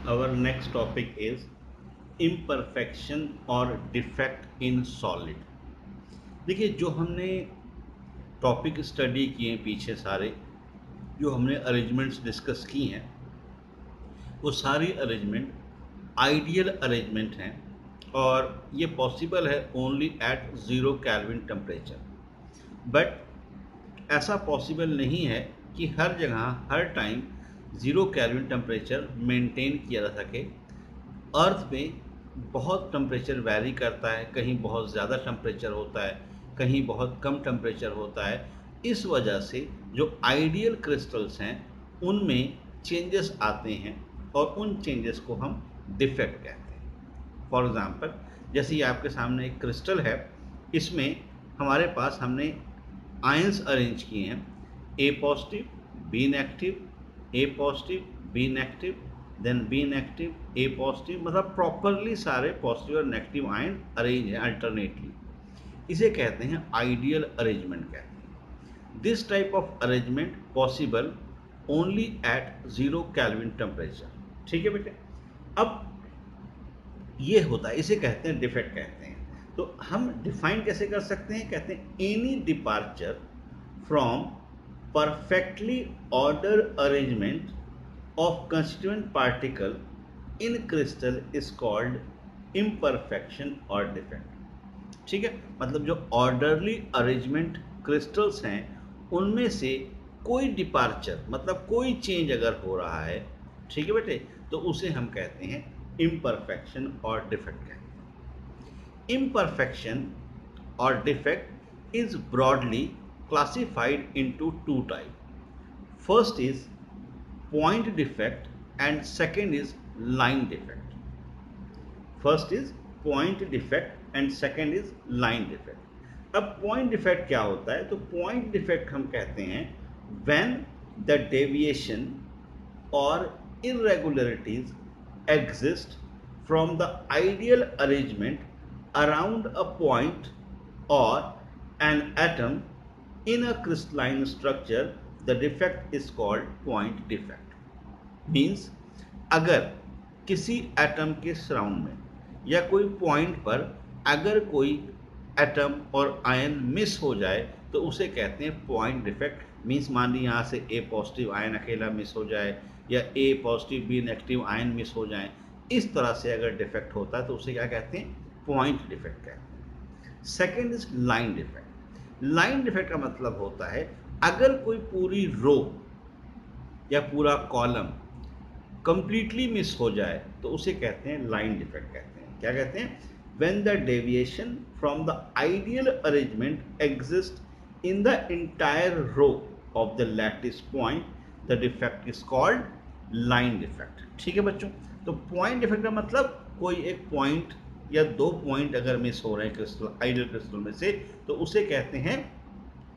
our next topic is imperfection और defect in solid। देखिए, जो हमने टॉपिक स्टडी किए पीछे सारे, जो हमने अरेंजमेंट्स डिस्कस की हैं, वो सारी अरेंजमेंट आइडियल अरेंजमेंट हैं और ये पॉसिबल है only at 0 kelvin temperature. But ऐसा पॉसिबल नहीं है कि हर जगह हर टाइम 0 केल्विन टेम्परेचर मेंटेन किया जा सके। अर्थ में बहुत टेम्परेचर वैरी करता है, कहीं बहुत ज़्यादा टेम्परेचर होता है, कहीं बहुत कम टेम्परेचर होता है। इस वजह से जो आइडियल क्रिस्टल्स हैं उनमें चेंजेस आते हैं और उन चेंजेस को हम डिफेक्ट कहते हैं। फॉर एग्ज़ाम्पल, जैसे ये आपके सामने एक क्रिस्टल है, इसमें हमारे पास हमने आयंस अरेंज किए हैं, A positive, B negative, A positive, B negative, then B negative, A positive, मतलब प्रॉपरली सारे पॉजिटिव और नेगेटिव आयन अरेंज हैं अल्टरनेटली। इसे कहते हैं आइडियल अरेंजमेंट कहते हैं। This type of arrangement possible only at 0 kelvin temperature. ठीक है बेटे। अब ये होता है, इसे कहते हैं डिफेक्ट कहते हैं। तो हम डिफाइन कैसे कर सकते हैं? कहते हैं any departure from perfectly order arrangement of constituent particle in crystal is called imperfection or defect। ठीक है, मतलब जो ऑर्डरली अरेंजमेंट क्रिस्टल्स हैं उनमें से कोई डिपार्चर, मतलब कोई चेंज अगर हो रहा है, ठीक है बेटे, तो उसे हम कहते हैं इम्परफेक्शन और डिफेक्ट कहते हैं। इम्परफेक्शन और defect is broadly classified into two type. First is point defect and second is line defect। first is point defect and second is line defect। अब point defect क्या होता है? तो point defect हम कहते हैं when the deviation or irregularities exist from the ideal arrangement around a point or an atom in a crystalline structure, the defect is called point defect। Means अगर किसी atom के सराउंड में या कोई point पर अगर कोई एटम और आयन मिस हो जाए तो उसे कहते हैं पॉइंट डिफेक्ट। मीन्स मान ली यहाँ से ए पॉजिटिव आयन अकेला मिस हो जाए या A positive B negative ion miss हो जाए, इस तरह से अगर डिफेक्ट होता है तो उसे क्या कहते हैं? पॉइंट डिफेक्ट कहते हैं। Second is line defect. Line defect का मतलब होता है अगर कोई पूरी रो या पूरा कॉलम कंप्लीटली मिस हो जाए तो उसे कहते हैं लाइन डिफेक्ट कहते हैं। क्या कहते हैं? When the deviation from the ideal arrangement exist in the entire row of the lattice point, the defect is called line defect. ठीक है बच्चों। तो पॉइंट डिफेक्ट का मतलब कोई एक पॉइंट या दो पॉइंट अगर मिस हो रहे हैं क्रिस्टल, आइडियल क्रिस्टल में से, तो उसे कहते हैं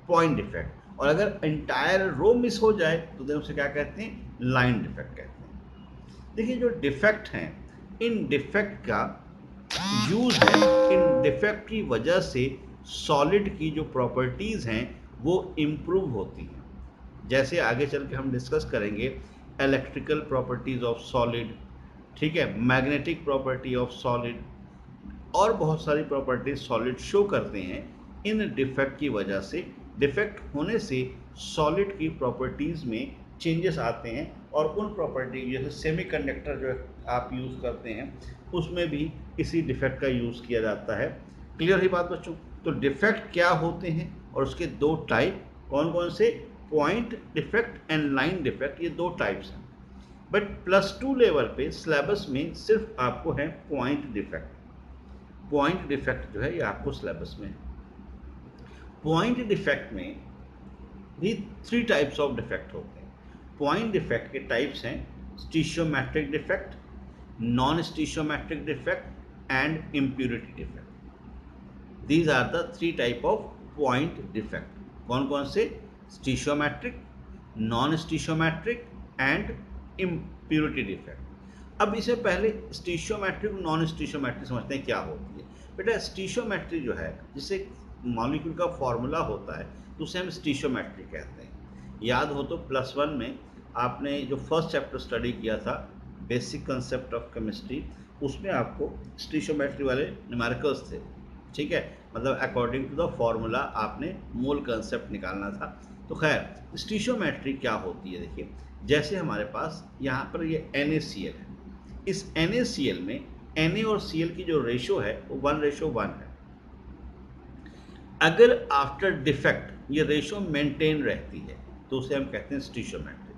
पॉइंट डिफेक्ट। और अगर एंटायर रो मिस हो जाए तो देन उसे क्या कहते हैं? लाइन डिफेक्ट कहते हैं। देखिए, जो डिफेक्ट हैं, इन डिफेक्ट का यूज है, इन डिफेक्ट की वजह से सॉलिड की जो प्रॉपर्टीज़ हैं वो इम्प्रूव होती हैं। जैसे आगे चल के हम डिस्कस करेंगे इलेक्ट्रिकल प्रॉपर्टीज़ ऑफ सॉलिड, ठीक है, मैग्नेटिक प्रॉपर्टी ऑफ सॉलिड, और बहुत सारी प्रॉपर्टीज सॉलिड शो करते हैं। इन डिफेक्ट की वजह से, डिफेक्ट होने से सॉलिड की प्रॉपर्टीज़ में चेंजेस आते हैं और उन प्रॉपर्टी जैसे सेमीकंडक्टर जो आप यूज़ करते हैं उसमें भी इसी डिफेक्ट का यूज़ किया जाता है। क्लियर है बात बच्चों? तो डिफेक्ट क्या होते हैं और उसके दो टाइप कौन कौन से? Point defect and line defect, ये दो टाइप्स हैं। बट +2 लेवल पे सिलेबस में सिर्फ आपको है पॉइंट डिफेक्ट। पॉइंट डिफेक्ट जो है ये आपको सिलेबस में है। पॉइंट डिफेक्ट में भी 3 टाइप्स ऑफ डिफेक्ट होते हैं। पॉइंट डिफेक्ट के टाइप्स हैं stoichiometric defect, non stoichiometric defect and impurity defect. These are the 3 type of point defect. कौन कौन से? Stoichiometric, non stoichiometric and impurity defect. अब इसे पहले स्टीशियोमेट्रिक नॉन स्टीशियोमेट्रिक समझते हैं क्या होती है। बेटा, स्टीशियोमेट्री जो है, जिसे मॉलिक्यूल का फॉर्मूला होता है, तो उसे हम स्टीशियोमेट्री कहते हैं। याद हो तो +1 में आपने जो फर्स्ट चैप्टर स्टडी किया था बेसिक कंसेप्ट ऑफ केमिस्ट्री, उसमें आपको स्टीशियोमेट्री वाले न्यूमेरिकल्स थे, ठीक है, मतलब अकॉर्डिंग टू द फॉर्मूला आपने मोल कंसेप्ट निकालना था। तो खैर स्टीशियोमेट्री क्या होती है, देखिए जैसे हमारे पास यहाँ पर ये NaCl है, इस NaCl में Na और Cl की जो रेशो है वो 1:1 है। अगर आफ्टर डिफेक्ट ये रेशो मेंटेन रहती है तो उसे हम कहते हैं स्टीशियोमेट्री।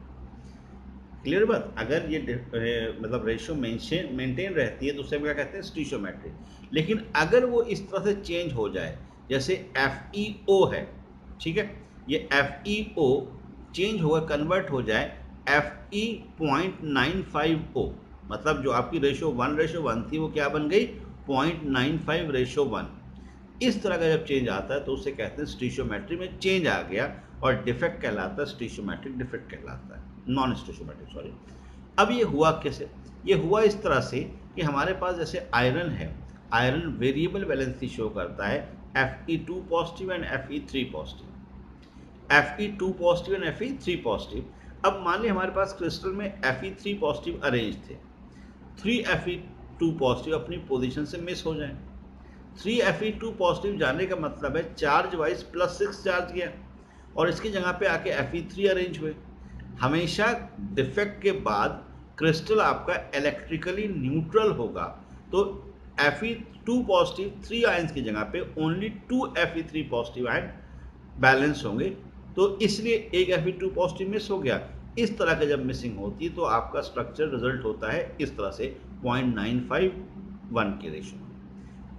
क्लियर बात, अगर ये मतलब रेशो मेंटेन रहती है तो उसे हम क्या कहते हैं स्टीशियोमेट्री। लेकिन अगर वो इस तरह से चेंज हो जाए, जैसे FeO है, ठीक है, ये FeO चेंज होकर कन्वर्ट हो जाए Fe.95O, मतलब जो आपकी रेशो 1:1 थी वो क्या बन गई 0.95:1। इस तरह का जब चेंज आता है तो उसे कहते हैं स्टीशियोमेट्री में चेंज आ गया, और डिफेक्ट कहलाता है स्टीशियोमेट्रिक डिफेक्ट कहलाता है, नॉन स्टीशियोमेट्रिक सॉरी। अब ये हुआ कैसे, ये हुआ इस तरह से कि हमारे पास जैसे आयरन है, आयरन वेरिएबल वैलेंसी शो करता है Fe2 positive and Fe3 positive, Fe2 positive and Fe3 positive. अब मान लीजिए हमारे पास क्रिस्टल में Fe3 पॉजिटिव अरेंज थे, 3 Fe2 पॉजिटिव अपनी पोजीशन से मिस हो जाए। 3 Fe2 पॉजिटिव जाने का मतलब है चार्ज वाइज +6 चार्ज गया और इसकी जगह पे आके Fe3 अरेंज हुए। हमेशा डिफेक्ट के बाद क्रिस्टल आपका इलेक्ट्रिकली न्यूट्रल होगा, तो Fe2 पॉजिटिव 3 आयंस की जगह पे only 2 Fe3 positive ion balance होंगे, तो इसलिए एक Fe2 पॉजिटिव मिस हो गया। इस तरह का जब मिसिंग होती है तो आपका स्ट्रक्चर रिजल्ट होता है इस तरह से 0.951 के रेशो।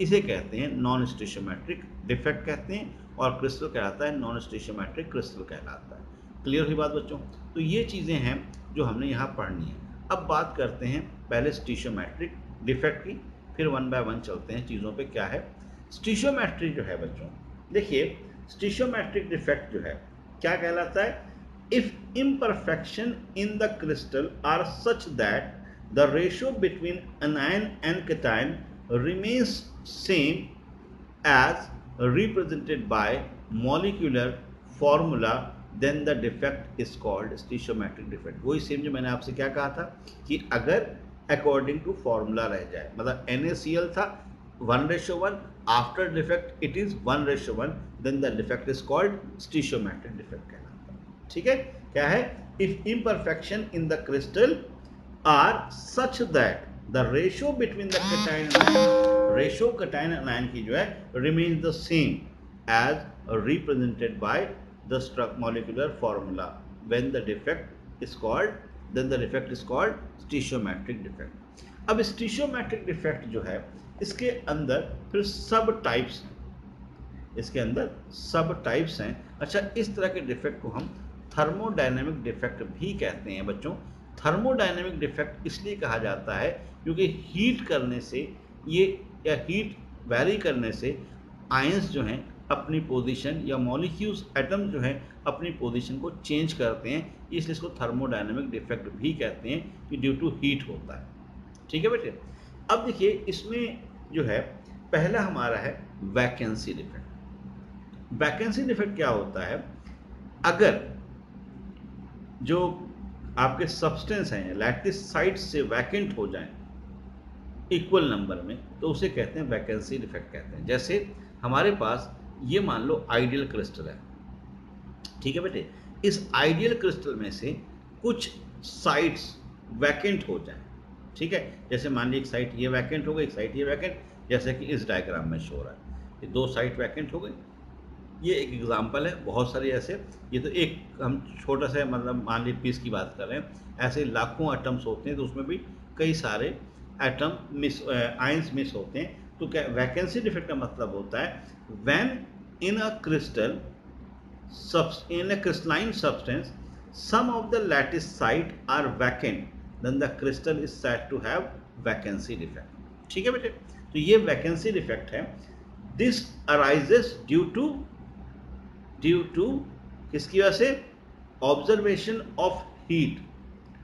इसे कहते हैं नॉन स्टीशियोमेट्रिक डिफेक्ट कहते हैं, और क्रिस्टल कहलाता है नॉन स्टीशियोमेट्रिक क्रिस्टल कहलाता है। क्लियर हुई बात बच्चों? तो ये चीज़ें हैं जो हमने यहाँ पढ़नी है। अब बात करते हैं पहले स्टीशियोमेट्रिक डिफेक्ट की, फिर 1 बाय 1 चलते हैं चीज़ों पे क्या है। स्टीशियोमेट्रिक जो है बच्चों, देखिए स्टीशियोमेट्रिक डिफेक्ट जो है क्या कहलाता है, if imperfection in the crystal are such that the ratio between anion and cation remains same as represented by molecular formula, then the defect is called stoichiometric defect। वही सेम जो मैंने आपसे क्या कहा था कि अगर अकॉर्डिंग टू फॉर्मूला रह जाए, मतलब NaCl था 1:1, after defect it is 1:1, then the defect is called stoichiometric defect कहलाता है। ठीक है, क्या है, if imperfection in the crystal are such that the ratio between the cation and ratio cation and ion की जो है remains the same as represented by the molecular formula, when the defect is called, then the defect is called stoichiometric defect. अब stoichiometric defect जो है इसके अंदर फिर सब टाइप्स हैं, इसके अंदर सब टाइप्स हैं। अच्छा, इस तरह के डिफेक्ट को हम थर्मोडायनेमिक डिफेक्ट भी कहते हैं बच्चों। थर्मोडायनेमिक डिफेक्ट इसलिए कहा जाता है क्योंकि हीट करने से ये, या हीट वैरी करने से आयंस जो हैं अपनी पोजीशन, या मॉलिक्यूल्स एटम जो हैं अपनी पोजीशन को चेंज करते हैं, इसलिए इसको थर्मोडायनेमिक डिफेक्ट भी कहते हैं कि ड्यू टू हीट होता है। ठीक है बेटे, अब देखिए इसमें जो है पहला हमारा है वैकेंसी डिफेक्ट। वैकेंसी डिफेक्ट क्या होता है, अगर जो आपके सब्सटेंस हैं लैटिस साइट से वैकेंट हो जाएं इक्वल नंबर में, तो उसे कहते हैं वैकेंसी डिफेक्ट कहते हैं। जैसे हमारे पास ये मान लो आइडियल क्रिस्टल है, ठीक है बेटे, इस आइडियल क्रिस्टल में से कुछ साइट्स वैकेंट हो जाएं, ठीक है, जैसे मान लीजिए एक साइट ये वैकेंट हो गई, एक साइट ये वैकेंट, जैसे कि इस डायग्राम में शो रहा है, ये 2 साइट वैकेंट हो गई। ये एक एग्जांपल है, बहुत सारे ऐसे, ये तो एक हम छोटा सा मतलब मान लीजिए पीस की बात कर रहे हैं, ऐसे लाखों एटम्स होते हैं तो उसमें भी कई सारे एटम मिस, आयंस मिस होते हैं। तो क्या वैकेंसी डिफेक्ट का मतलब होता है, when in a crystal in a crystalline substance some of the lattice site are vacant, then the crystal is said to have vacancy defect। ठीक है बेटे, तो ये वैकेंसी डिफेक्ट है। दिस arises ड्यू टू किसकी वजह से, observation of heat,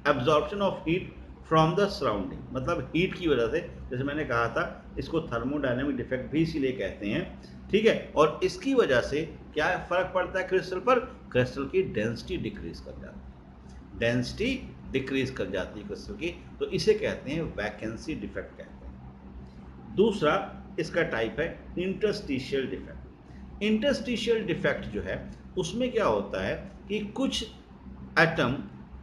absorption of heat from the surrounding, मतलब हीट की वजह से, जैसे मैंने कहा था इसको थर्मोडायनेमिक डिफेक्ट भी इसीलिए कहते हैं। ठीक है, और इसकी वजह से क्या फर्क पड़ता है क्रिस्टल पर, क्रिस्टल की डेंसिटी डिक्रीज कर जाती है, डेंसिटी डिक्रीज कर जाती है क्रिस्टल की, तो इसे कहते हैं वैकेंसी डिफेक्ट कहते हैं। दूसरा इसका टाइप है इंटरस्टिशियल डिफेक्ट। इंटरस्टिशियल डिफेक्ट जो है उसमें क्या होता है कि कुछ एटम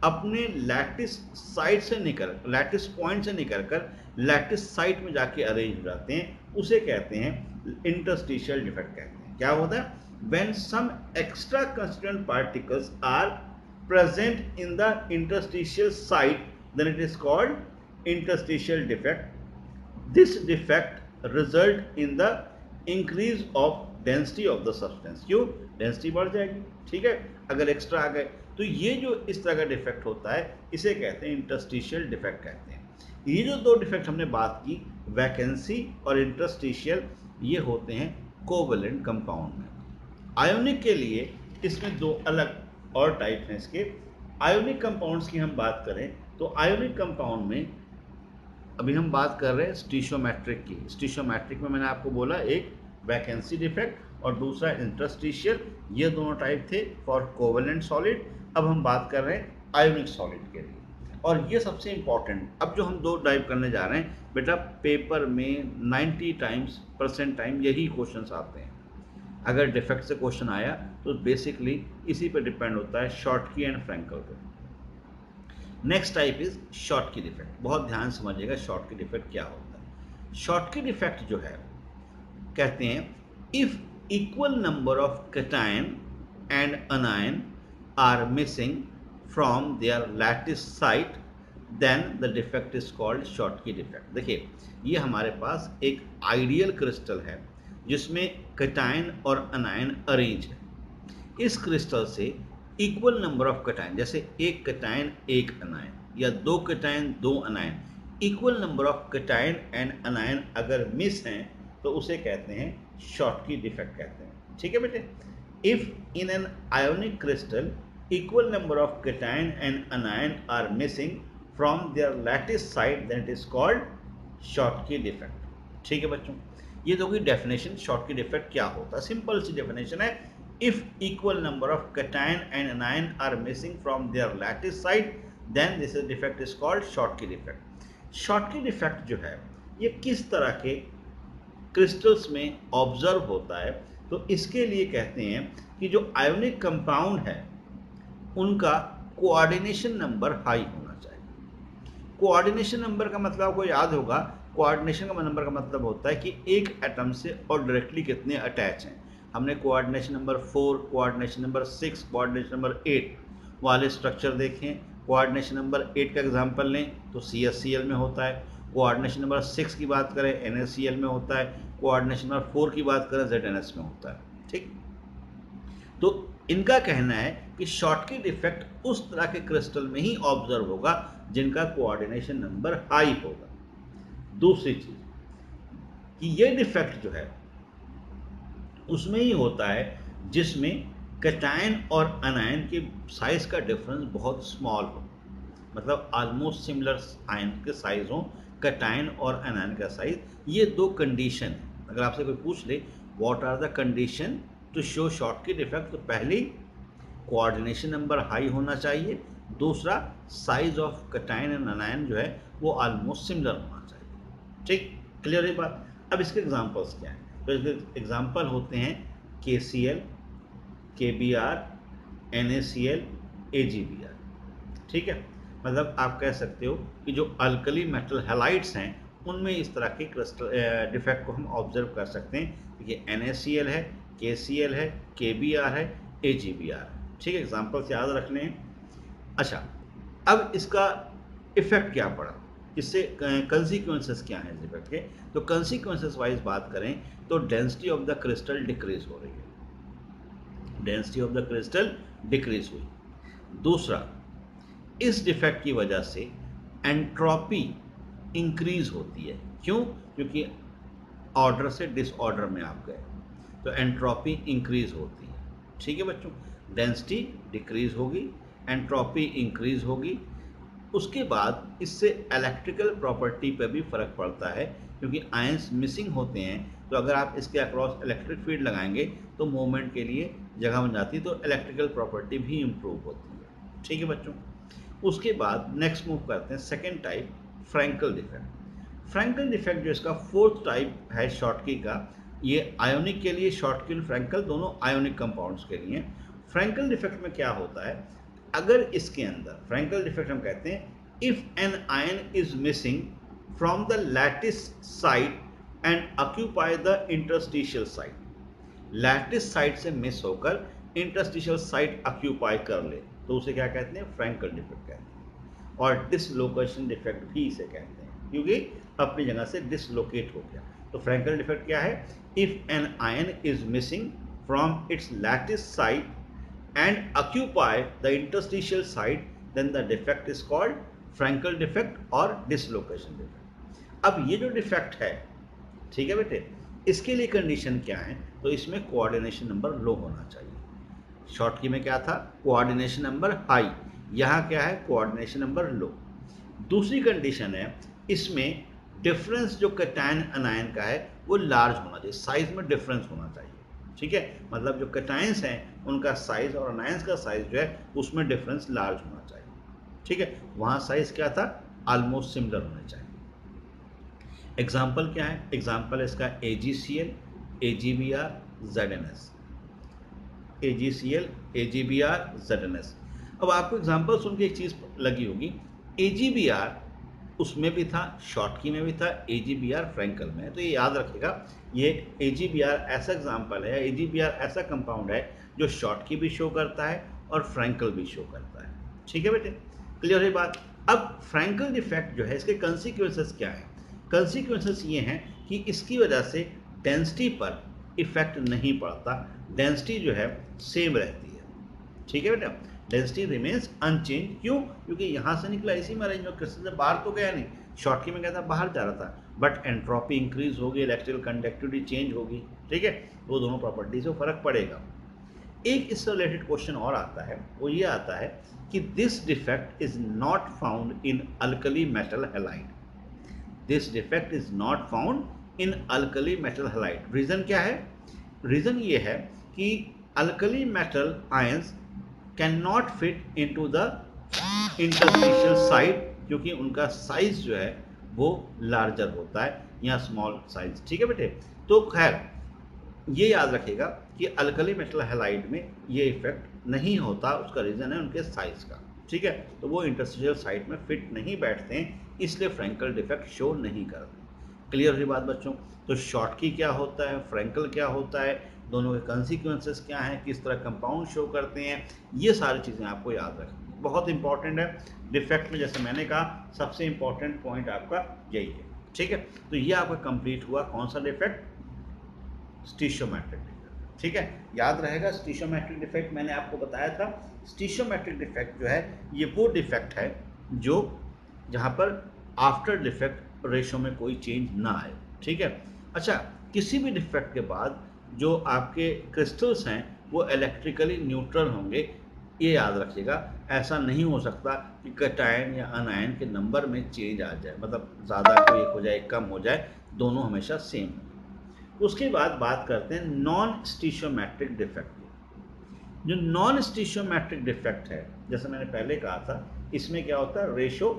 अपने लैटिस साइड से निकल लैटिस पॉइंट से निकल कर लैटिस साइड में जाके अरेंज हो जाते हैं, उसे कहते हैं इंटरस्टिशियल डिफेक्ट कहते हैं। क्या होता है? when some extra constituent particles are present in the interstitial site, then it is called interstitial defect. This defect result in the increase of density of the substance. क्यों? डेंसिटी बढ़ जाएगी, ठीक है, अगर एक्स्ट्रा आ गए। तो ये जो इस तरह का डिफेक्ट होता है इसे कहते हैं इंटरस्टिशियल डिफेक्ट कहते हैं। ये जो दो डिफेक्ट हमने बात की, वैकेंसी और इंटरस्टिशियल, ये होते हैं कोवेलेंट कंपाउंड में। आयोनिक के लिए इसमें दो अलग और टाइप हैं इसके। आयोनिक कंपाउंड्स की हम बात करें तो आयोनिक कंपाउंड में अभी हम बात कर रहे हैं स्टीशियोमेट्रिक की। स्टीशियोमेट्रिक में मैंने आपको बोला एक वैकेंसी डिफेक्ट और दूसरा इंटरस्टिशियल, ये दोनों टाइप थे फॉर कोवेलेंट सॉलिड। अब हम बात कर रहे हैं आयोनिक सॉलिड के लिए, और ये सबसे इंपॉर्टेंट। अब जो हम दो टाइप करने जा रहे हैं बेटा, पेपर में 90% टाइम यही क्वेश्चंस आते हैं। अगर डिफेक्ट से क्वेश्चन आया तो बेसिकली इसी पे डिपेंड होता है, शॉर्टकी एंड फ्रैंकल पे। Next type is Schottky defect. बहुत ध्यान समझिएगा शॉर्टकी डिफेक्ट क्या होता है। शॉर्टकी डिफेक्ट जो है कहते हैं if equal number of cation and anion are missing from their lattice site, then the defect is called Schottky defect. देखिए, ये हमारे पास एक आइडियल क्रिस्टल है जिसमें कैटायन और अनायन अरेंज है। इस क्रिस्टल से इक्वल नंबर ऑफ कैटायन, जैसे एक कैटायन एक अनायन या दो कैटायन दो अनायन, equal number of cation and अनायन अगर मिस हैं तो उसे कहते हैं शॉर्टकी डिफेक्ट कहते हैं। ठीक है बेटे, if in an ionic crystal equal number of cation and anion are missing from their lattice side, then it is called Schottky defect. ठीक है बच्चों, ये तो कोई डेफिनेशन शॉर्टकी डिफेक्ट क्या होता है। सिंपल सी डेफिनेशन है, if equal number of cation and anion are missing from their lattice side, then this defect is called Schottky defect. Schottky defect जो है ये किस तरह के क्रिस्टल्स में ऑब्जर्व होता है, तो इसके लिए कहते हैं कि जो आयोनिक कंपाउंड है उनका कोऑर्डिनेशन नंबर हाई होना चाहिए। कोऑर्डिनेशन नंबर का मतलब आपको याद होगा, कोऑर्डिनेशन का नंबर का मतलब होता है कि एक एटम से और डायरेक्टली कितने अटैच हैं। हमने coordination number 4, coordination number 6, coordination number 8 वाले स्ट्रक्चर देखें। कोऑर्डिनेशन नंबर 8 का एग्जांपल लें तो CSCl में होता है। कोऑर्डिनेशन नंबर 6 की बात करें NaCl में होता है। कोऑर्डिनेशन नंबर 4 की बात करें ZnS में होता है। ठीक, तो इनका कहना है कि शॉर्टकी डिफेक्ट उस तरह के क्रिस्टल में ही ऑब्जर्व होगा जिनका कोऑर्डिनेशन नंबर हाई होगा। दूसरी चीज कि ये डिफेक्ट जो है उसमें ही होता है जिसमें कैटायन और अनायन के साइज का डिफरेंस बहुत स्मॉल हो, मतलब ऑलमोस्ट सिमिलर आयन के साइज हो, कैटायन और अनायन का साइज। ये दो कंडीशन है। अगर आपसे कोई पूछ ले what are the condition to show Schottky defect, तो पहली कोऑर्डिनेशन नंबर हाई होना चाहिए, दूसरा size of cation and anion जो है वो ऑलमोस्ट सिमिलर होना चाहिए। ठीक, क्लियर है बात। अब इसके एग्जांपल्स क्या हैं? तो इसके एग्जांपल होते हैं KCl, KBr, NaCl, AgBr। ठीक है, मतलब आप कह सकते हो कि जो अल्कली मेटल हैलाइड्स हैं उनमें इस तरह के क्रिस्टल डिफेक्ट को हम ऑब्जर्व कर सकते हैं। देखिए NaCl है, KCl है, KBr है, AgBr। ठीक है, एग्जांपल्स याद रखने हैं। अच्छा, अब इसका इफेक्ट क्या पड़ा, इससे कंसिक्वेंसेस क्या हैं इस डिफेक्ट के? तो कंसिक्वेंसेस वाइज बात करें तो density of the crystal decrease हो रही है, density of the crystal decrease हुई। दूसरा, इस डिफेक्ट की वजह से एंट्रोपी इंक्रीज होती है। क्यों? क्योंकि ऑर्डर से डिसऑर्डर में आप गए तो एंट्रोपी इंक्रीज होती है। ठीक है बच्चों, डेंसिटी डिक्रीज होगी, एंट्रोपी इंक्रीज होगी। उसके बाद इससे इलेक्ट्रिकल प्रॉपर्टी पर भी फर्क पड़ता है, क्योंकि आयंस मिसिंग होते हैं, तो अगर आप इसके अक्रॉस इलेक्ट्रिक फील्ड लगाएंगे तो मूवमेंट के लिए जगह बन जाती है, तो इलेक्ट्रिकल प्रॉपर्टी भी इम्प्रूव होती है। ठीक है बच्चों, उसके बाद नेक्स्ट मूव करते हैं second type, Frenkel defect. Frenkel defect जो इसका फोर्थ टाइप है शॉर्टकी का, ये आयोनिक के लिए, शॉर्टकी और फ्रैंकल दोनों आयोनिक कंपाउंड्स के लिए। फ्रैंकल डिफेक्ट में क्या होता है, अगर इसके अंदर, फ्रैंकल डिफेक्ट हम कहते हैं if an ion is missing from the lattice site and occupy the interstitial site, lattice site से मिस होकर इंटरस्टिशियल साइट ऑक्यूपाई कर ले तो उसे क्या कहते हैं, फ्रैंकल डिफेक्ट कहते हैं। और डिसलोकेशन डिफेक्ट भी इसे कहते हैं, क्योंकि अपनी जगह से डिसलोकेट हो गया। तो फ्रैंकल डिफेक्ट क्या है, if an ion is missing from its lattice site and occupy the interstitial site, then the defect is called Frenkel defect और डिसलोकेशन डिफेक्ट। अब ये जो डिफेक्ट है, ठीक है बेटे, इसके लिए कंडीशन क्या है, तो इसमें कोऑर्डिनेशन नंबर लो होना चाहिए। शॉर्टकी में क्या था, कोऑर्डिनेशन नंबर हाई, यहाँ क्या है, कोऑर्डिनेशन नंबर लो। दूसरी कंडीशन है, इसमें डिफरेंस जो कैटायन अनायन का है वो लार्ज होना चाहिए, साइज में डिफरेंस होना चाहिए। ठीक है, मतलब जो कैटायंस हैं उनका साइज और अनायंस का साइज जो है उसमें डिफरेंस लार्ज होना चाहिए। ठीक है, वहाँ साइज क्या था, ऑलमोस्ट सिमिलर होना चाहिए। एग्जाम्पल क्या है, एग्जाम्पल इसका AgCl, AgBr, ZnS, AgCl, AgBr, ZnS। अब आपको एग्जाम्पल सुन के एक चीज़ लगी होगी, AgBr उसमें भी था, शॉर्टकी में भी था, AgBr फ्रैंकल में है। तो ये याद रखेगा, ये AgBr ऐसा एग्जाम्पल है, AgBr ऐसा कंपाउंड है जो शॉर्टकी भी शो करता है और फ्रैंकल भी शो करता है। ठीक है बेटे, क्लियर है बात। अब फ्रैंकल डिफेक्ट जो है, इसके कंसिक्वेंसेस क्या है, कंसिक्वेंसेस ये हैं कि इसकी वजह से डेंसिटी पर इफेक्ट नहीं पड़ता, डेंसिटी जो है सेम रहती है। ठीक है बेटा, डेंसिटी रिमेन्स अनचेंज। क्यों, क्योंकि यहाँ से निकला इसी में अरेंज, क्रिस्टल से बाहर तो गया नहीं, शॉर्टकी में क्या था, बाहर जा रहा था, बट एंट्रोपी इंक्रीज होगी, इलेक्ट्रिकल कंडक्टिविटी चेंज होगी। ठीक है, वो दोनों प्रॉपर्टी से फर्क पड़ेगा। एक इससे रिलेटेड क्वेश्चन और आता है, वो ये आता है कि this defect is not found in alkali metal halide, this defect is not found in alkali metal halide. Reason क्या है, रीजन ये है कि alkali metal ions can not fit into the interstitial site, क्योंकि उनका साइज जो है वो लार्जर होता है या स्मॉल साइज। ठीक है बेटे, तो खैर ये याद रखेगा कि अल्कली मेटल हैलाइड में ये इफेक्ट नहीं होता, उसका रीजन है उनके साइज का। ठीक है, तो वो इंटरस्टिशियल साइट में फिट नहीं बैठते हैं, इसलिए फ्रैंकल डिफेक्ट शो नहीं करते। क्लियर हुई बात बच्चों। तो शॉर्टकी क्या होता है, फ्रैंकल क्या होता है, दोनों के कंसिक्वेंसेस क्या हैं, किस तरह कंपाउंड शो करते हैं, ये सारी चीज़ें आपको याद रखनी बहुत इंपॉर्टेंट है। डिफेक्ट में जैसे मैंने कहा सबसे इंपॉर्टेंट पॉइंट आपका यही है। ठीक है, तो ये आपका कंप्लीट हुआ कौन सा डिफेक्ट, स्टीशियोमेट्रिक डिफेक्ट। ठीक है, याद रहेगा स्टीशियोमेट्रिक डिफेक्ट मैंने आपको बताया था। स्टीशियोमेट्रिक डिफेक्ट जो है ये वो डिफेक्ट है जो जहाँ पर आफ्टर डिफेक्ट रेशो में कोई चेंज ना आए। ठीक है, अच्छा, किसी भी डिफेक्ट के बाद जो आपके क्रिस्टल्स हैं वो इलेक्ट्रिकली न्यूट्रल होंगे, ये याद रखिएगा। ऐसा नहीं हो सकता कि कैटायन या अनायन के नंबर में चेंज आ जाए, मतलब ज़्यादा कोई एक हो जाए कम हो जाए, दोनों हमेशा सेम हो। उसके बाद बात करते हैं नॉन स्टीशियोमेट्रिक डिफेक्ट की। जो नॉन स्टीशियोमेट्रिक डिफेक्ट है, जैसे मैंने पहले कहा था, इसमें क्या होता है, रेशो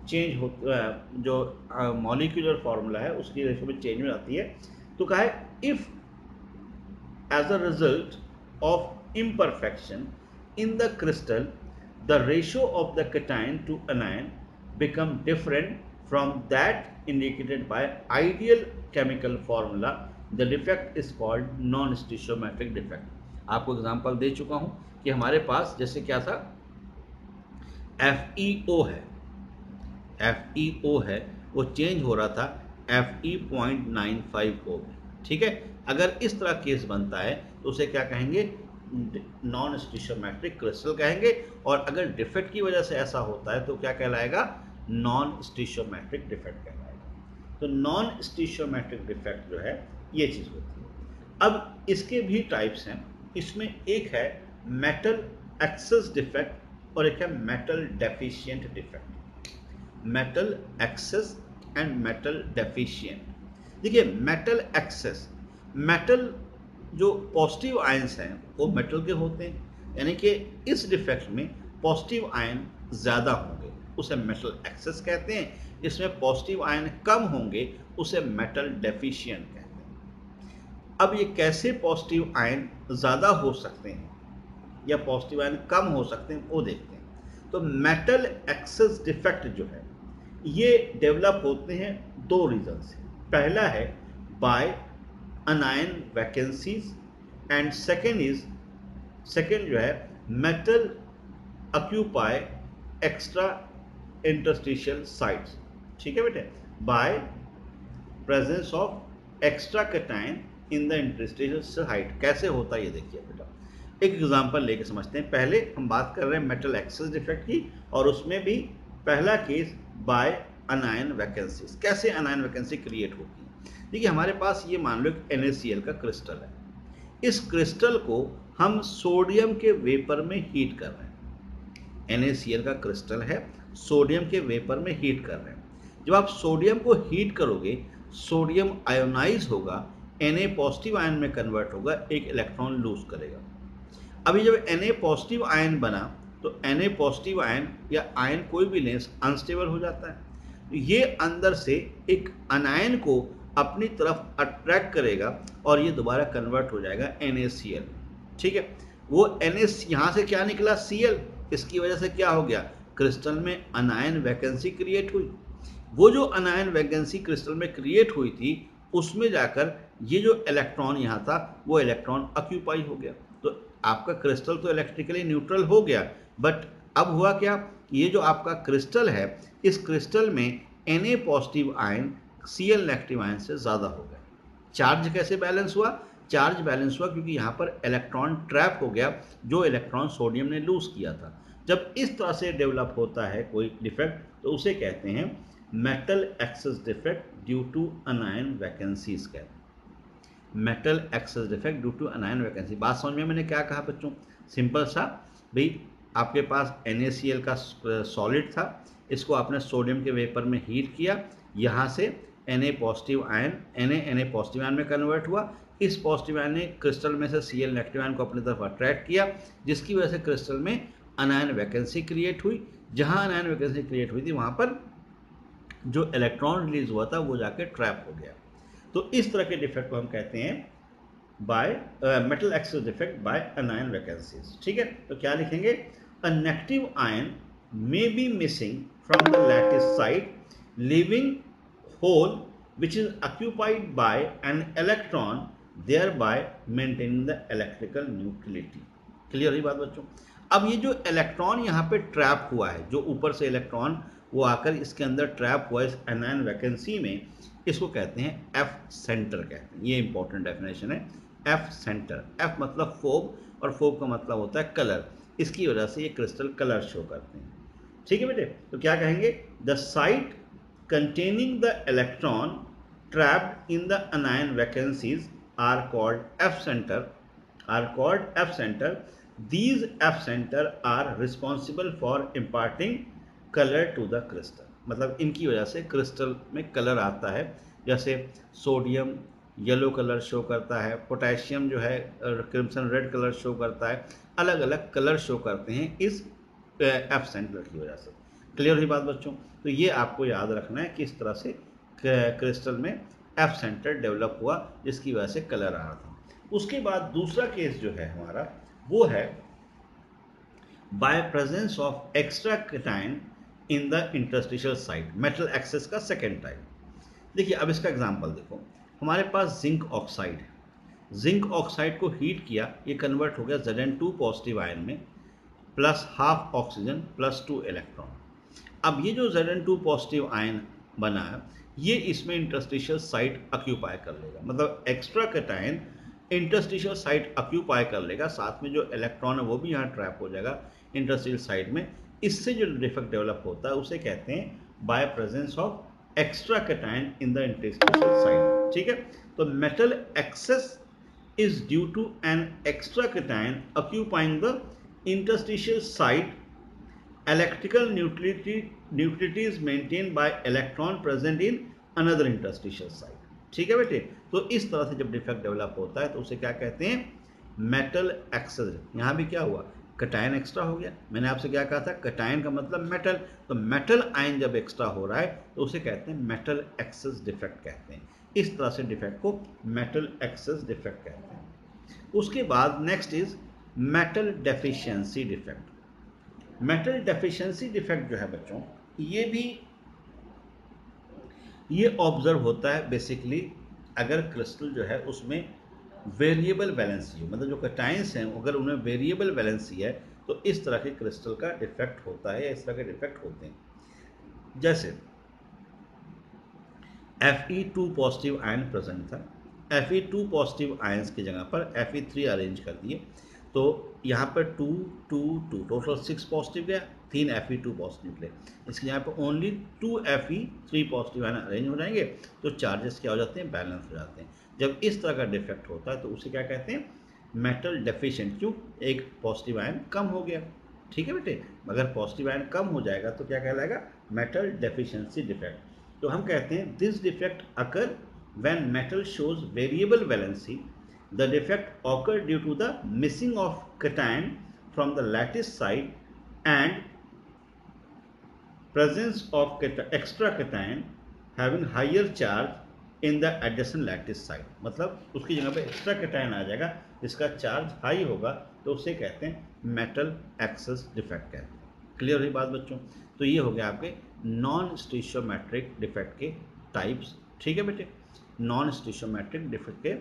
चेंज हो, जो मॉलिक्यूलर फार्मूला है उसकी रेशो में चेंज हो जाती है। तो कहा है if as a result of imperfection in the crystal the ratio of the cation to anion become different from that indicated by ideal chemical formula, the defect is called non stoichiometric defect. आपको example दे चुका हूं कि हमारे पास जैसे क्या था, FeO है, FeO है, वो चेंज हो रहा था Fe.95O में। ठीक है, अगर इस तरह केस बनता है तो उसे क्या कहेंगे, नॉन स्टीशियोमेट्रिक क्रिस्टल कहेंगे। और अगर डिफेक्ट की वजह से ऐसा होता है तो क्या कहलाएगा, नॉन स्टीशियोमेट्रिक डिफेक्ट कहलाएगा। तो नॉन स्टीशियोमेट्रिक डिफेक्ट जो है ये चीज़ होती है। अब इसके भी टाइप्स हैं, इसमें एक है मेटल एक्सेस डिफेक्ट और एक है metal deficient defect. Metal access and metal deficient. देखिए मेटल एक्सेस, मेटल जो पॉजिटिव आयंस हैं वो मेटल के होते हैं, यानी कि इस डिफेक्ट में पॉजिटिव आयन ज़्यादा होंगे उसे मेटल एक्सेस कहते हैं, इसमें पॉजिटिव आयन कम होंगे उसे मेटल डेफिशिएंट कहते हैं। अब ये कैसे पॉजिटिव आयन ज़्यादा हो सकते हैं या पॉजिटिव आयन कम हो सकते हैं वो देखते हैं। तो मेटल एक्सेस डिफेक्ट जो है ये डेवलप होते हैं दो रीज़न से। पहला है by anion vacancies and second जो है metal occupy extra interstitial sites. ठीक है बेटे, by presence of extra cation in the interstitial site. कैसे होता है ये देखिए बेटा, एक एग्जांपल लेके समझते हैं। पहले हम बात कर रहे हैं मेटल एक्सेस डिफेक्ट की, और उसमें भी पहला केस बाय अनायन वैकेंसीज। कैसे अनायन वैकेंसी क्रिएट होती है? देखिए हमारे पास ये मान लो NaCl का क्रिस्टल है, इस क्रिस्टल को हम सोडियम के वेपर में हीट कर रहे हैं। NaCl का क्रिस्टल है, सोडियम के वेपर में हीट कर रहे हैं। जब आप सोडियम को हीट करोगे, सोडियम आयोनाइज होगा, Na पॉजिटिव आयन में कन्वर्ट होगा, एक इलेक्ट्रॉन लूज करेगा। अभी जब Na पॉजिटिव आयन बना तो Na पॉजिटिव आयन या आयन कोई भी लेंस अनस्टेबल हो जाता है। ये अंदर से एक अनायन को अपनी तरफ अट्रैक्ट करेगा और ये दोबारा कन्वर्ट हो जाएगा NaCl। ठीक है, वो Na यहाँ से क्या निकला Cl, इसकी वजह से क्या हो गया, क्रिस्टल में अनायन वैकेंसी क्रिएट हुई। वो जो अनायन वैकेंसी क्रिस्टल में क्रिएट हुई थी उसमें जाकर ये जो इलेक्ट्रॉन यहाँ था वो इलेक्ट्रॉन ऑक्यूपाई हो गया। तो आपका क्रिस्टल तो इलेक्ट्रिकली न्यूट्रल हो गया, बट अब हुआ क्या, ये जो आपका क्रिस्टल है इस क्रिस्टल में Na positive ion Cl negative ion से ज़्यादा हो गया। चार्ज कैसे बैलेंस हुआ? चार्ज बैलेंस हुआ क्योंकि यहाँ पर इलेक्ट्रॉन ट्रैप हो गया, जो इलेक्ट्रॉन सोडियम ने लूज किया था। जब इस तरह से डेवलप होता है कोई डिफेक्ट तो उसे कहते हैं metal excess defect due to anion vacancies कहते हैं। Metal excess defect due to anion vacancy. बात समझ में मैंने क्या कहा बच्चों? सिंपल सा, भाई आपके पास NaCl का सॉलिड था, इसको आपने सोडियम के वेपर में हीट किया, यहाँ से Na positive ion Na positive ion में कन्वर्ट हुआ। इस पॉजिटिव आयन ने क्रिस्टल में से Cl नेगेटिव आयन को अपनी तरफ अट्रैक्ट किया, जिसकी वजह से क्रिस्टल में अनायन वैकेंसी क्रिएट हुई। जहाँ अनायन वैकेंसी क्रिएट हुई थी वहाँ पर जो इलेक्ट्रॉन रिलीज हुआ था वो जाके ट्रैप हो गया। तो इस तरह के डिफेक्ट को हम कहते हैं by metal excess defect by anion vacancies. ठीक है, तो क्या लिखेंगे, a negative ion may be missing from the lattice side leaving hole which is occupied by an electron thereby maintaining the electrical neutrality। Clear है बात बच्चों? अब ये जो इलेक्ट्रॉन यहाँ पे ट्रैप हुआ है, जो ऊपर से इलेक्ट्रॉन वो आकर इसके अंदर ट्रैप हुआ इस एनायन वैकेंसी में, इसको कहते हैं एफ सेंटर कहते हैं। ये इंपॉर्टेंट डेफिनेशन है, एफ सेंटर। एफ मतलब फोब, और फोब का मतलब होता है कलर। इसकी वजह से ये क्रिस्टल कलर शो करते हैं। ठीक है बेटे, तो क्या कहेंगे, the site containing the electron trapped in the anion vacancies are called F center. These F center are responsible for imparting color to the crystal। मतलब इनकी वजह से क्रिस्टल में कलर आता है। जैसे सोडियम येलो कलर शो करता है, पोटेशियम जो है क्रिम्सन रेड कलर शो करता है, अलग अलग कलर शो करते हैं इस एफ सेंटर की वजह से। क्लियर हुई बात बच्चों? तो ये आपको याद रखना है किस तरह से क्रिस्टल में एफ सेंटर डेवलप हुआ, जिसकी वजह से कलर आ रहा था। उसके बाद दूसरा केस जो है हमारा वो है by presence of extra cation in the interstitial site, metal excess का सेकेंड टाइप। देखिए अब इसका एग्जांपल देखो, हमारे पास जिंक ऑक्साइड है, जिंक ऑक्साइड को हीट किया, ये कन्वर्ट हो गया Zn2 पॉजिटिव आयन में plus half oxygen plus 2 electron. अब ये जो Zn2 पॉजिटिव आयन बना है ये इसमें इंटरस्टिशियल साइट ऑक्यूपाई कर लेगा, मतलब extra cation interstitial site occupy कर लेगा, साथ में जो इलेक्ट्रॉन है वो भी यहाँ ट्रैप हो जाएगा इंटरस्टिशियल साइट में। इससे जो डिफेक्ट डेवलप होता है उसे कहते हैं by presence of extra cation in the interstitial site. ठीक है, तो metal excess is due to an extra cation occupying the interstitial site. Electrical neutrality is maintained by electron present in another interstitial site। ठीक है बेटे, तो इस तरह से जब डिफेक्ट डेवलप होता है तो उसे क्या कहते हैं, मेटल एक्सेस। यहाँ भी क्या हुआ, कटायन एक्स्ट्रा हो गया। मैंने आपसे क्या कहा था, कटायन का मतलब मेटल, तो मेटल आयन जब एक्स्ट्रा हो रहा है तो उसे कहते हैं मेटल एक्सेस डिफेक्ट कहते हैं। इस तरह से डिफेक्ट को मेटल एक्सेस डिफेक्ट कहते हैं। उसके बाद next is metal deficiency defect. Metal deficiency defect जो है बच्चों, ये ऑब्जर्व होता है बेसिकली अगर क्रिस्टल जो है उसमें वेरिएबल वैलेंसी हो, मतलब जो कटायंस हैं अगर उन्हें वेरिएबल वैलेंसी है तो इस तरह के क्रिस्टल का डिफेक्ट होता है या इस तरह के डिफेक्ट होते हैं। जैसे Fe2 पॉजिटिव आयन प्रेजेंट था, Fe2 पॉजिटिव आयंस की जगह पर Fe3 अरेंज कर दिए, तो यहाँ पर 2 2 2 टोटल 6 पॉजिटिव गया, 3 Fe2 पॉजिटिव ले, इसके यहाँ पर only 2 Fe3 positive ion arrange हो जाएंगे, तो चार्जेस क्या हो जाते हैं, बैलेंस हो जाते हैं। जब इस तरह का डिफेक्ट होता है तो उसे क्या कहते हैं, मेटल डेफिशिएंट। क्यों, एक पॉजिटिव आयन कम हो गया, ठीक है बेटे, अगर पॉजिटिव आयन कम हो जाएगा तो क्या कहलाएगा, मेटल डेफिशिएंसी डिफेक्ट। तो हम कहते हैं this defect occur when metal shows variable valency, the defect occur due to the missing of cation from the lattice side and presence of extra cation having higher charge in the adjacent lattice side, मतलब उसकी जगह पे extra cation आ जाएगा जिसका charge high होगा, तो उसे कहते हैं मेटल एक्सेस डिफेक्ट कहते हैं। क्लियर हुई बात बच्चों? तो ये हो गया आपके नॉन स्टीशियोमेट्रिक डिफेक्ट के टाइप्स, ठीक है बेटे, नॉन स्टीशियोमेट्रिक डिफेक्ट के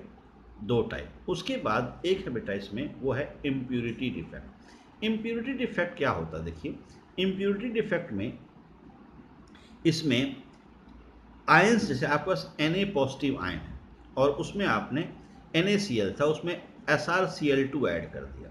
दो टाइप। उसके बाद एक है बेटा इसमें, वो है इम्प्यूरिटी डिफेक्ट। इम्प्यूरिटी डिफेक्ट क्या होता है, देखिए इम्प्यूरिटी डिफेक्ट में इसमें आयंस, जैसे आपके पास Na पॉजिटिव आयन है और उसमें आपने NaCl था, उसमें SrCl2 ऐड कर दिया।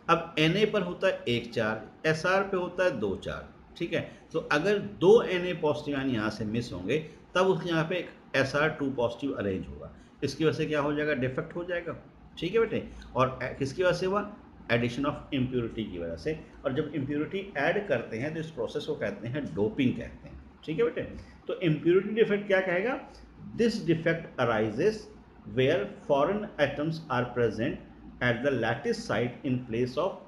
अब Na पर होता है एक चार्ज, Sr पे होता है दो चार्ज, ठीक है, तो अगर दो Na पॉजिटिव आयन यहाँ से मिस होंगे तब उसके यहाँ पे एक Sr2 पॉजिटिव अरेंज होगा, इसकी वजह से क्या हो जाएगा, डिफेक्ट हो जाएगा, ठीक है बेटे। और किसकी वजह से हुआ, एडिशन ऑफ इम्प्यूरिटी की वजह से। और जब इम्प्यूरिटी ऐड करते हैं तो इस प्रोसेस को कहते हैं डोपिंग कहते हैं, ठीक है बेटे। तो इम्प्यूरिटी डिफेक्ट क्या कहेगा, this defect arises where foreign atoms are present at the lattice side in place of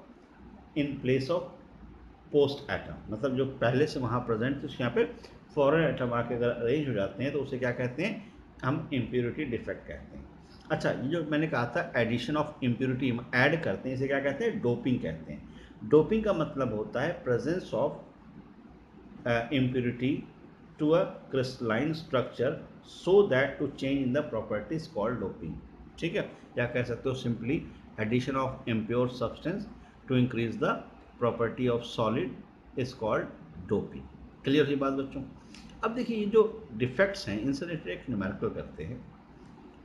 post atom, मतलब जो पहले से वहाँ प्रेजेंट थे यहाँ पे फॉरेन एटम आके अगर अरेंज हो जाते हैं तो उसे क्या कहते हैं, हम इम्प्यूरिटी डिफेक्ट कहते हैं। अच्छा, ये जो मैंने कहा था एडिशन ऑफ इम्प्यूरिटी हम ऐड करते हैं, इसे क्या कहते हैं, डोपिंग कहते हैं। डोपिंग का मतलब होता है presence of impurity to a crystalline structure so that to change in the properties called doping, ठीक है, या कह सकते हो simply addition of impure substance to increase the property of solid is called doping। Clear हुई बात बच्चों? अब देखिए ये जो डिफेक्ट्स हैं इनसे रिलेटेड न्यूमेरिकल करते हैं।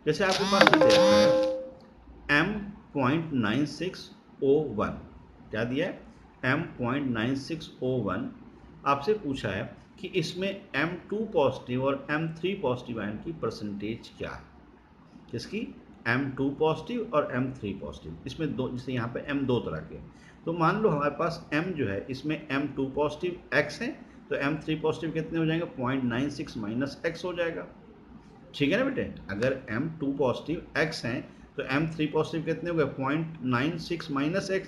जैसे आपके पास दे रखा है M.9601, क्या दिया है, M.9601, आपसे पूछा है कि इसमें M2 पॉजिटिव और M3 पॉजिटिव आयन की परसेंटेज क्या है, किसकी, M2 पॉजिटिव और M3 पॉजिटिव, इसमें दो, जैसे यहाँ पे M दो तरह के, तो मान लो हमारे पास M जो है इसमें M2 पॉजिटिव X है, तो M3 पॉजिटिव कितने हो जाएंगे, 0.96 माइनस X हो जाएगा, ठीक है ना बेटे। अगर M2 पॉजिटिव X हैं तो M3 पॉजिटिव कितने हो गए, 0.96 माइनस X।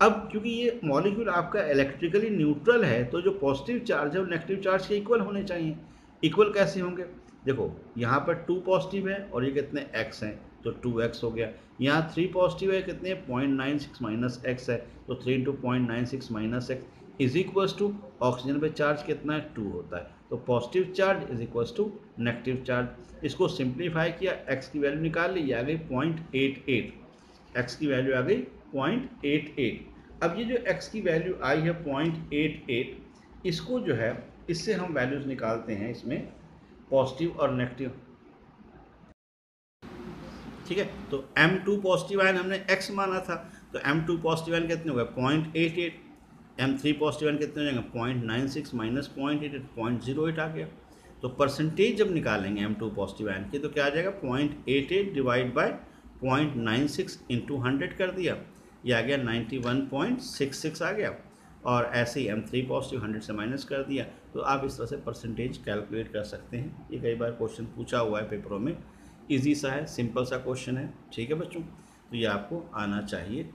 अब क्योंकि ये मॉलिक्यूल आपका इलेक्ट्रिकली न्यूट्रल है तो जो पॉजिटिव चार्ज है वो नेगेटिव चार्ज के इक्वल होने चाहिए। इक्वल कैसे होंगे, देखो यहाँ पर 2 पॉजिटिव है और ये कितने x हैं, तो 2x हो गया। यहाँ 3 पॉजिटिव है, कितने 0.96 माइनस x है, तो 3 into 0.96 minus x is equals to oxygen पे चार्ज कितना है, 2 होता है, तो positive charge is equals to negative charge. इसको सिंप्लीफाई किया, x की वैल्यू निकाल ली, आ गई 0.88, x की वैल्यू आ गई 0.88। अब ये जो x की वैल्यू आई है 0.88, इसको जो है इससे हम वैल्यूज निकालते हैं इसमें पॉजिटिव और नेगेटिव, ठीक है। तो M2 पॉजिटिव आयन हमने x माना था, तो M2 पॉजिटिव आयन कितने हो गए 0.88, M3 पॉजिटिव आयन कितने हो जाएंगे 0.96 माइनस 0.88, 0.08 आ गया। तो परसेंटेज जब निकालेंगे M2 पॉजिटिव आयन की तो क्या आ जाएगा 0.88 डिवाइड बाय 0.96 इंटू 100 कर दिया, ये आ गया 91.66 आ गया। और ऐसे ही M3 पॉजिटिव 100 से माइनस कर दिया, तो आप इस तरह से परसेंटेज कैलकुलेट कर सकते हैं। ये कई बार क्वेश्चन पूछा हुआ है पेपरों में, इजी सा है, सिंपल सा क्वेश्चन है, ठीक है बच्चों, तो ये आपको आना चाहिए।